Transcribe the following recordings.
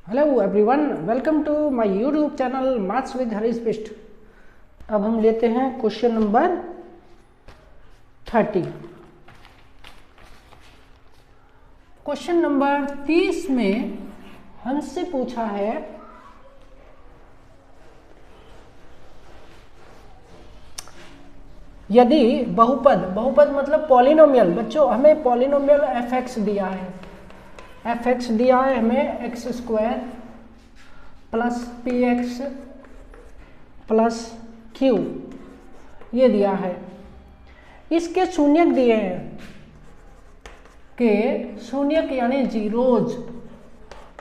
Hello everyone, welcome to my YouTube channel maths with Harish Bisht. अब हम लेते हैं क्वेश्चन नंबर 30। क्वेश्चन नंबर 30 में हमसे पूछा है यदि बहुपद मतलब पॉलिनोमियल। बच्चों हमें पॉलिनोमियल एफ दिया है, एफ दिया है हमें x square plus P x plus Q ये दिया है। इसके शून्यक दिए हैं कि शून्यक यानी जीरोज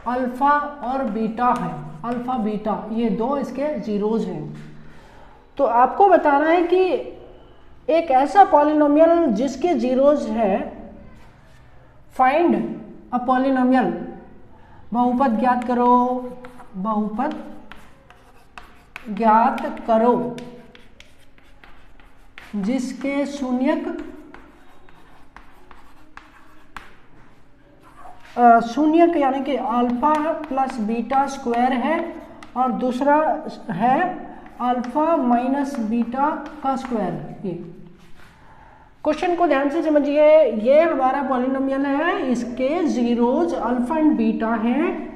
अल्फा और बीटा है, अल्फा बीटा ये दो इसके जीरोज हैं। तो आपको बताना है कि एक ऐसा पॉलिनोमियल जिसके जीरोज है, फाइंड अ पॉलिनोमियल, बहुपद ज्ञात करो, बहुपद ज्ञात करो जिसके शून्यक यानी कि अल्फा प्लस बीटा स्क्वायर है और दूसरा है अल्फा माइनस बीटा का स्क्वायर। ये क्वेश्चन को ध्यान से समझिए, ये हमारा पॉलिनोमियल है, इसके जीरोज अल्फा एंड बीटा हैं।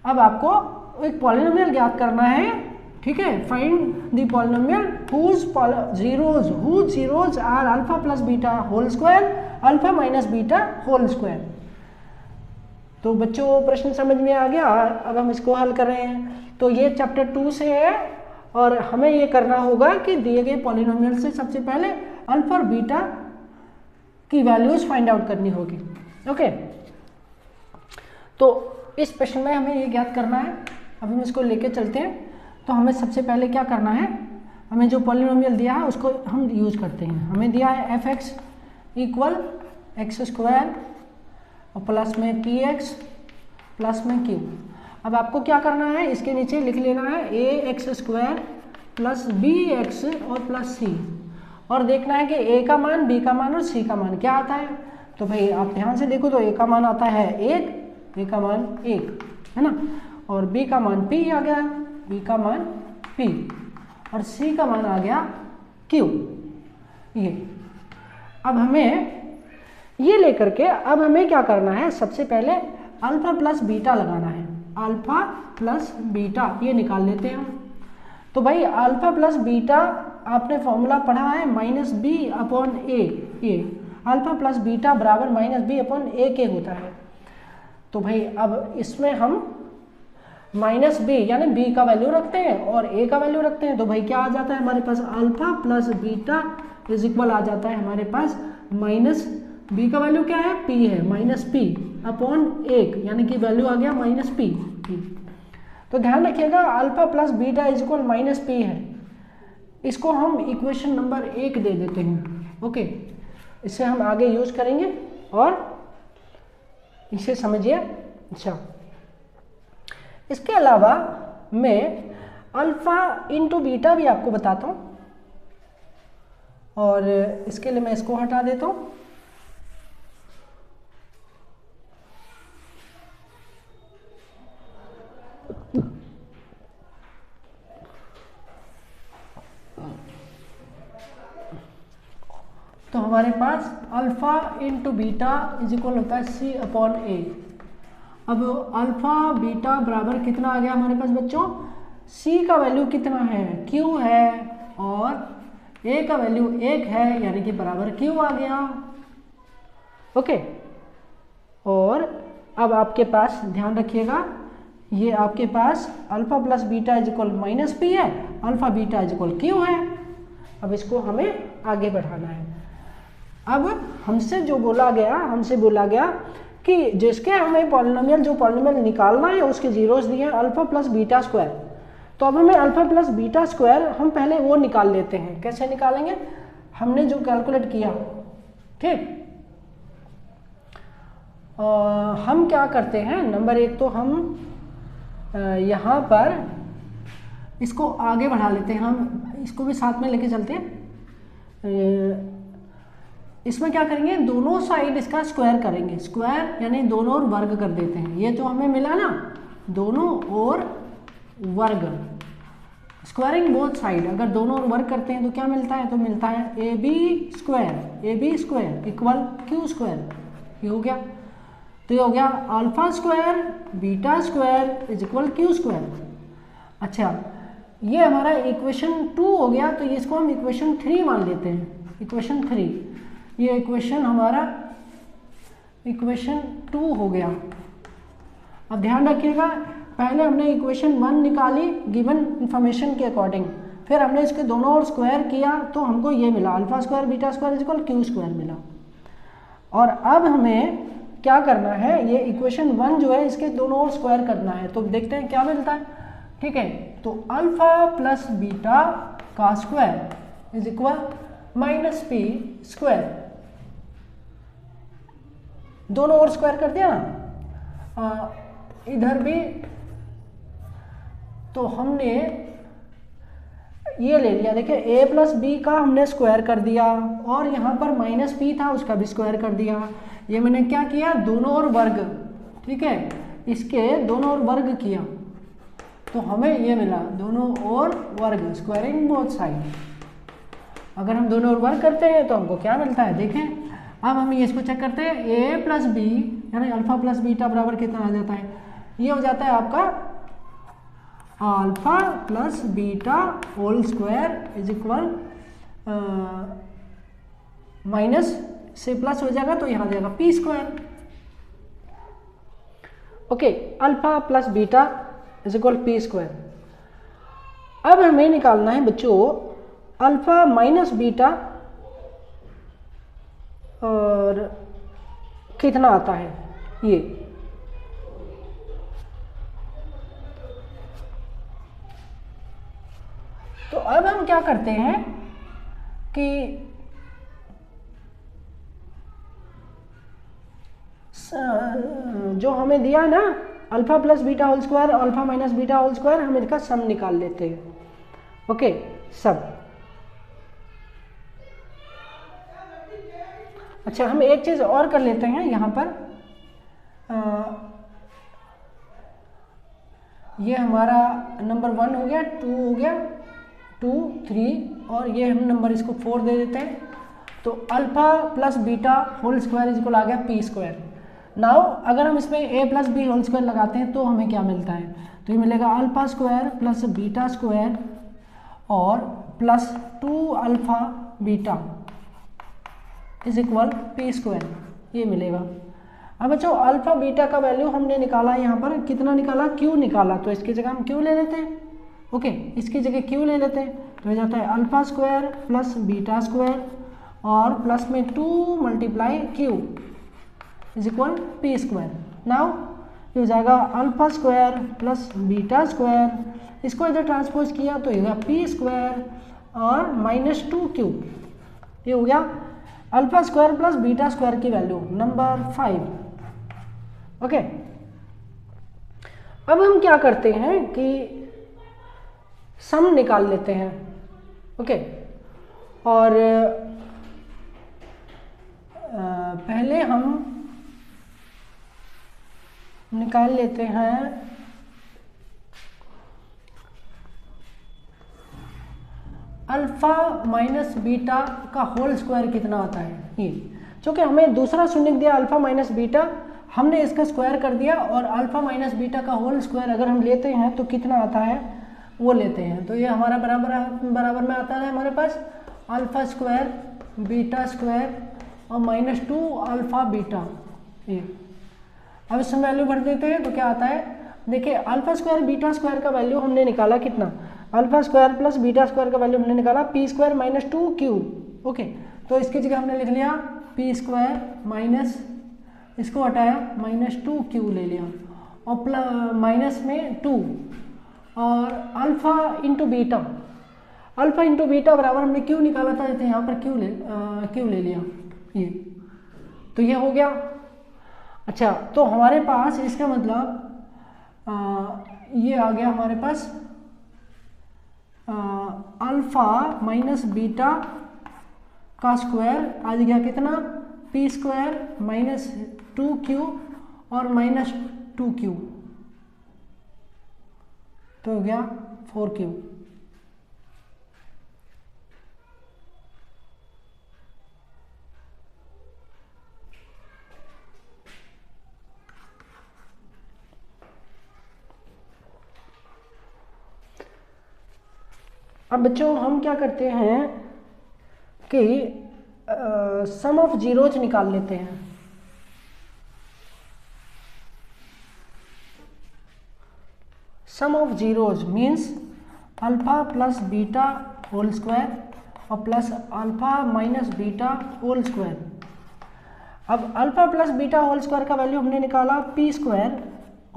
अब आपको एक पॉलिनोमियल ज्ञात करना है, ठीक है। Find the polynomial whose zeros are alpha plus beta whole square alpha minus beta whole square. तो बच्चों प्रश्न समझ में आ गया। अब हम इसको हल कर रहे हैं। तो ये चैप्टर 2 से है और हमें ये करना होगा कि दिए गए पॉलिनोमियल से सबसे पहले अल्फा और बीटा की वैल्यूज फाइंड आउट करनी होगी। ओके, तो इस प्रश्न में हमें ये ज्ञात करना है। अब हम इसको लेके चलते हैं। तो हमें सबसे पहले क्या करना है, हमें जो पॉलिनोमियल दिया है उसको हम यूज करते हैं। हमें दिया है F x equal x square और प्लस में पी एक्स प्लस में क्यू। अब आपको क्या करना है, इसके नीचे लिख लेना है a x square plus b x और प्लस सी, और देखना है कि ए का मान, बी का मान और सी का मान क्या आता है। तो भाई आप ध्यान से देखो तो ए का मान आता है 1, ए का मान 1 है ना, और बी का मान p आ गया, बी का मान p, और सी का मान आ गया q। ये अब हमें ये लेकर के अब हमें क्या करना है, सबसे पहले अल्फा प्लस बीटा लगाना है। अल्फा प्लस बीटा ये निकाल लेते हैं हम। तो भाई अल्फा प्लस बीटा आपने फॉर्मूला पढ़ा है माइनस बी अपॉन ए, ये अल्फा प्लस बीटा बराबर माइनस बी अपॉन ए के होता है। तो भाई अब इसमें हम माइनस बी यानी बी का वैल्यू रखते हैं और ए का वैल्यू रखते हैं। तो भाई क्या आ जाता है हमारे पास, alpha plus beta is equal आ जाता है हमारे पास माइनस बी का वैल्यू क्या है, पी है, माइनस पी अपॉन 1 यानी कि वैल्यू आ गया माइनस पी। तो ध्यान रखिएगा alpha plus beta is equal minus p है। इसको हम इक्वेशन नंबर 1 दे देते हैं। ओके, इसे हम आगे यूज करेंगे और इसे समझिए। अच्छा, इसके अलावा मैं अल्फा इंटू बीटा भी आपको बताता हूँ, और इसके लिए मैं इसको हटा देता हूँ। तो हमारे पास alpha into beta is equal होता है सी अपॉन ए। अब अल्फा बीटा बराबर कितना आ गया हमारे पास बच्चों, सी का वैल्यू कितना है, क्यू है, और ए का वैल्यू 1 है यानी कि बराबर क्यू आ गया। ओके, और अब आपके पास ध्यान रखिएगा, ये आपके पास alpha plus beta is equal minus p है, alpha beta is equal q है। अब इसको हमें आगे बढ़ाना है। अब हमसे बोला गया कि जिसके हमें पॉलिनोमियल, जो पॉलिनोमियल निकालना है उसके जीरोस दिए हैं अल्फा प्लस बीटा स्क्वायर। तो अब हमें अल्फा प्लस बीटा स्क्वायर हम पहले वो निकाल लेते हैं। कैसे निकालेंगे, हमने जो कैलकुलेट किया, ठीक, हम क्या करते हैं, नंबर 1 तो हम यहाँ पर इसको आगे बढ़ा लेते हैं, हम इसको भी साथ में लेके चलते हैं। इसमें क्या करेंगे, दोनों साइड इसका स्क्वायर करेंगे, स्क्वायर यानी दोनों वर्ग कर देते हैं। ये जो हमें मिला ना दोनों ओर वर्ग, स्क्वायरिंग बोथ साइड, अगर दोनों ओर वर्ग करते हैं तो क्या मिलता है, तो मिलता है a b square equal q square. ये हो गया, तो ये हो गया alpha square beta square is equal q square. अच्छा, ये हमारा इक्वेशन 2 हो गया, तो इसको हम इक्वेशन 3 मान लेते हैं, इक्वेशन 3। ये इक्वेशन हमारा इक्वेशन 2 हो गया। अब ध्यान रखिएगा, पहले हमने इक्वेशन 1 निकाली गिवन इंफॉर्मेशन के अकॉर्डिंग, फिर हमने इसके दोनों ओर स्क्वायर किया तो हमको ये मिला alpha square beta square is equal q square मिला। और अब हमें क्या करना है, ये इक्वेशन 1 जो है इसके दोनों ओर स्क्वायर करना है, तो देखते हैं क्या मिलता है। ठीक है, तो अल्फा प्लस बीटा का square is equal minus P square, दोनों ओर स्क्वायर कर दिया ना, इधर भी तो हमने ये ले लिया, देखिए a प्लस बी का हमने स्क्वायर कर दिया और यहाँ पर माइनस पी था उसका भी स्क्वायर कर दिया। ये मैंने क्या किया, दोनों ओर वर्ग, ठीक है, इसके दोनों ओर वर्ग किया तो हमें ये मिला दोनों ओर वर्ग, स्क्वायरिंग बोथ साइड। अगर हम दोनों ओर वर्ग करते हैं तो हमको क्या मिलता है, देखें। अब हम इसको चेक करते हैं, a प्लस बी यानी अल्फा प्लस बीटा बराबर कितना आ जाता है, ये हो जाता है आपका alpha plus beta whole square is equal minus से प्लस हो जाएगा तो यहाँ जाएगा p square. Okay, alpha plus beta is equal p square. अब हमें निकालना है बच्चों अल्फा माइनस बीटा और कितना आता है ये, तो अब हम क्या करते हैं कि जो हमें दिया ना alpha plus beta whole square alpha minus beta whole square, हम इसका सम निकाल लेते हैं। Okay, sum. अच्छा, हम एक चीज और कर लेते हैं यहाँ पर, ये हमारा नंबर 1 हो गया, 2 हो गया, 2 3 और ये हम नंबर इसको 4 दे देते हैं, तो alpha plus beta whole square is equal आ गया पी स्क्वायर। नाउ अगर हम इसमें a plus b whole square लगाते हैं तो हमें क्या मिलता है, तो ये मिलेगा alpha square plus beta square और plus 2 alpha beta is equal p square, ये मिलेगा। अब बच्चों अल्फा बीटा का वैल्यू हमने निकाला, यहाँ पर कितना निकाला, क्यू निकाला, तो इसकी जगह हम क्यू ले लेते हैं। ओके, इसकी जगह क्यू ले लेते हैं, तो हो जाता है alpha square plus beta square और प्लस में 2 multiply Q is equal p square. Now ये हो जाएगा alpha square plus beta square, इसको इधर ट्रांसपोज किया तो ये होगा पी स्क्वायर और माइनस 2 क्यू, ये हो गया alpha square plus beta square की वैल्यू नंबर 5। ओके, अब हम क्या करते हैं कि सम निकाल लेते हैं। ओके, और पहले हम निकाल लेते हैं अल्फा माइनस बीटा का होल स्क्वायर कितना आता है, ये क्योंकि हमें दूसरा शून्य दिया अल्फा माइनस बीटा, हमने इसका स्क्वायर कर दिया और अल्फा माइनस बीटा का होल स्क्वायर अगर हम लेते हैं तो कितना आता है वो लेते हैं, तो ये हमारा बराबर में आता है हमारे पास अल्फा स्क्वायर बीटा स्क्वायर और माइनस 2 अल्फा बीटा। ये अब इसमें वैल्यू भर देते हैं तो क्या आता है, देखिए अल्फा स्क्वायर बीटा स्क्वायर का वैल्यू हमने निकाला कितना, alpha square plus beta square का वैल्यू हमने निकाला p square minus 2 Q. Okay, तो इसकी जगह हमने लिख लिया पी स्क्वायर माइनस, इसको हटाया माइनस 2 क्यू ले लिया और प्लस माइनस में 2 और alpha into beta, alpha into beta बराबर हमने क्यू निकाला था, तो यहाँ पर क्यू ले लिया ये, तो ये हो गया। अच्छा, तो हमारे पास इसका मतलब ये आ गया हमारे पास अल्फा माइनस बीटा का स्क्वायर आ गया कितना, पी स्क्वायर माइनस 2 क्यू और माइनस 2 क्यू। तो हो गया 4q। अब बच्चों हम क्या करते हैं कि सम ऑफ जीरोज निकाल लेते हैं। Sum of zeros means alpha plus beta whole square और plus alpha minus beta whole square. अब alpha plus beta whole square का वैल्यू हमने निकाला पी स्क्वायर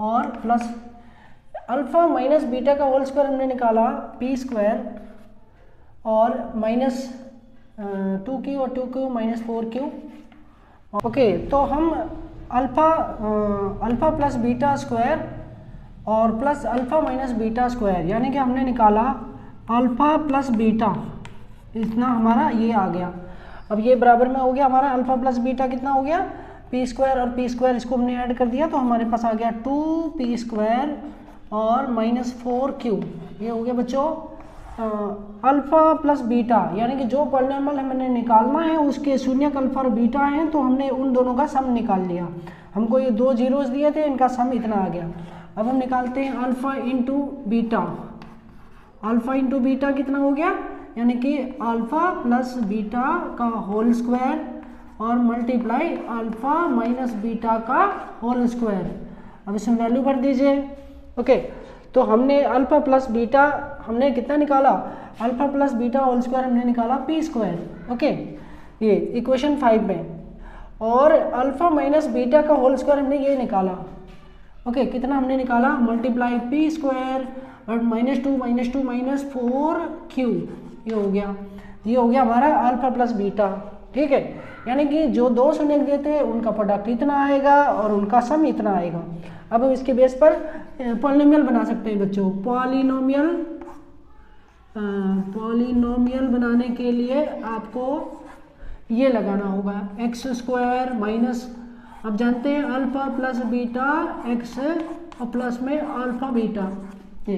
और प्लस अल्फा माइनस बीटा का होल स्क्वायर हमने निकाला पी स्क्वायर और माइनस 2q और 2q माइनस 4q। ओके, तो हम अल्फा प्लस बीटा स्क्वायर और plus alpha minus beta square, यानी कि हमने निकाला अल्फा प्लस बीटा, इतना हमारा ये आ गया। अब ये बराबर में हो गया हमारा अल्फा प्लस बीटा कितना हो गया पी स्क्वायर, और पी स्क्वायर इसको हमने ऐड कर दिया तो हमारे पास आ गया 2p स्क्वायर और माइनस 4q। ये हो गया बच्चों अल्फा प्लस बीटा, यानी कि जो पॉलिनॉमियल हमने निकालना है उसके शून्यक अल्फा और बीटा हैं, तो हमने उन दोनों का सम निकाल लिया। हमको ये दो जीरोस दिए थे, इनका सम इतना आ गया। अब हम निकालते हैं alpha into beta. Alpha into beta कितना हो गया, यानी कि अल्फा प्लस बीटा का होल स्क्वायर और मल्टीप्लाई अल्फा माइनस बीटा का होल स्क्वायर। अब इसमें वैल्यू भर दीजिए। ओके, तो हमने अल्फा प्लस बीटा हमने कितना निकाला, alpha plus beta whole square हमने निकाला पी स्क्वायर। ओके, ये इक्वेशन 5 में, और अल्फा माइनस बीटा का होल स्क्वायर हमने ये निकाला। ओके, कितना हमने निकाला, मल्टीप्लाई पी स्क्वायर और -2 माइनस 4q। ये हो गया हमारा अल्फा प्लस बीटा। ठीक है, यानी कि जो दो शून्य दिए थे उनका प्रोडक्ट इतना आएगा और उनका सम इतना आएगा। अब हम इसके बेस पर पॉलिनोमियल बना सकते हैं बच्चों। पॉलिनोमियल बनाने के लिए आपको ये लगाना होगा एक्स स्क्वायर माइनस, अब जानते हैं अल्फा प्लस बीटा एक्स और प्लस में अल्फा बीटा। ये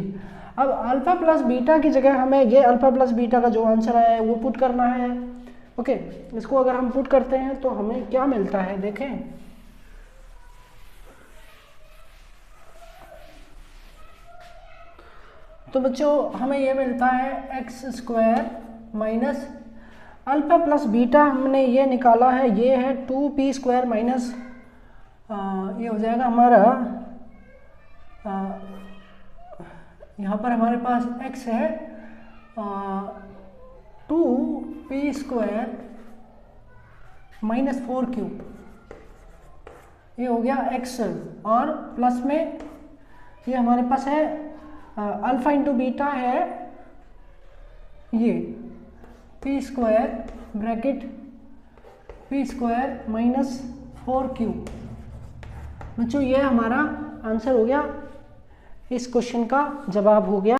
अब अल्फा प्लस बीटा की जगह हमें ये अल्फा प्लस बीटा का जो आंसर आया है वो पुट करना है। ओके, इसको अगर हम पुट करते हैं तो हमें क्या मिलता है देखें। तो बच्चों हमें ये मिलता है x square minus alpha plus beta हमने ये निकाला है, ये है 2p स्क्वायर माइनस ये हो जाएगा हमारा यहाँ पर हमारे पास x है 2p स्क्वायर माइनस 4q। ये हो गया x, और प्लस में ये हमारे पास है अल्फा इंटू बीटा है ये p square bracket p square minus 4q। बच्चों ये हमारा आंसर हो गया, इस क्वेश्चन का जवाब हो गया।